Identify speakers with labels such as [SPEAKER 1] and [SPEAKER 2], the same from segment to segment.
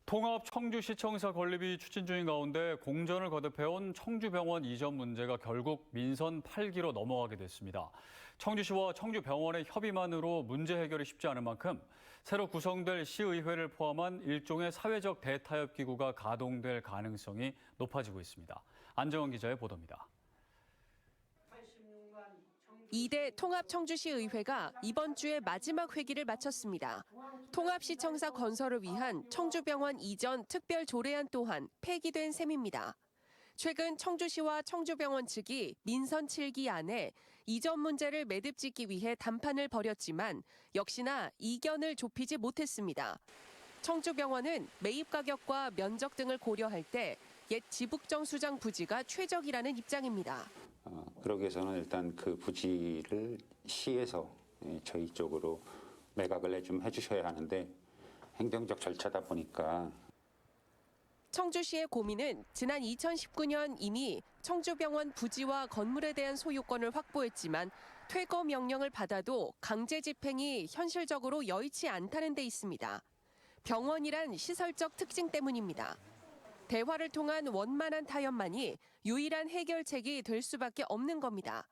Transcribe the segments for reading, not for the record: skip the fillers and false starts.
[SPEAKER 1] 통합 청주시청사 건립이 추진 중인 가운데 공전을 거듭해온 청주병원 이전 문제가 결국 민선 8기로 넘어가게 됐습니다. 청주시와 청주병원의 협의만으로 문제 해결이 쉽지 않은 만큼 새로 구성될 시의회를 포함한 일종의 사회적 대타협 기구가 가동될 가능성이 높아지고 있습니다. 안정원 기자의 보도입니다.
[SPEAKER 2] 2대 통합청주시의회가 이번 주에 마지막 회기를 마쳤습니다. 통합시청사 건설을 위한 청주병원 이전 특별 조례안 또한 폐기된 셈입니다. 최근 청주시와 청주병원 측이 민선 7기 안에 이전 문제를 매듭짓기 위해 담판을 벌였지만 역시나 이견을 좁히지 못했습니다. 청주병원은 매입 가격과 면적 등을 고려할 때 옛 지북정 수장 부지가 최적이라는 입장입니다.
[SPEAKER 3] 그러기 위해서는 일단 그 부지를 시에서 저희 쪽으로 매각을 좀 해주셔야 하는데 행정적 절차다 보니까.
[SPEAKER 2] 청주시의 고민은 지난 2019년 이미 청주병원 부지와 건물에 대한 소유권을 확보했지만 퇴거 명령을 받아도 강제 집행이 현실적으로 여의치 않다는 데 있습니다. 병원이란 시설적 특징 때문입니다. 대화를 통한 원만한 타협만이 유일한 해결책이 될 수밖에 없는 겁니다.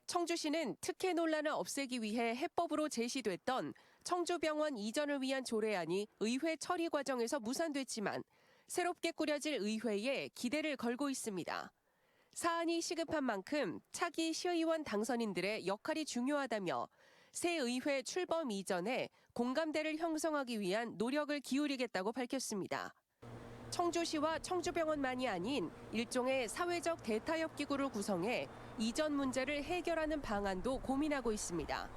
[SPEAKER 2] 청주시는 특혜 논란을 없애기 위해 해법으로 제시됐던 청주병원 이전을 위한 조례안이 의회 처리 과정에서 무산됐지만 새롭게 꾸려질 의회에 기대를 걸고 있습니다. 사안이 시급한 만큼 차기 시의원 당선인들의 역할이 중요하다며 새 의회 출범 이전에 공감대를 형성하기 위한 노력을 기울이겠다고 밝혔습니다. 청주시와 청주병원만이 아닌 일종의 사회적 대타협 기구를 구성해 이전 문제를 해결하는 방안도 고민하고 있습니다.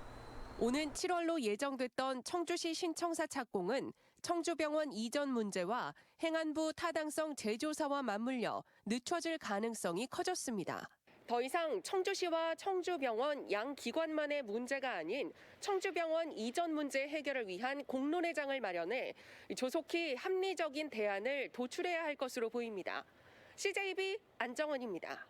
[SPEAKER 2] 오는 7월로 예정됐던 청주시 신청사 착공은 청주병원 이전 문제와 행안부 타당성 재조사와 맞물려 늦춰질 가능성이 커졌습니다. 더 이상 청주시와 청주병원 양 기관만의 문제가 아닌 청주병원 이전 문제 해결을 위한 공론의 장을 마련해 조속히 합리적인 대안을 도출해야 할 것으로 보입니다. CJB 안정원입니다.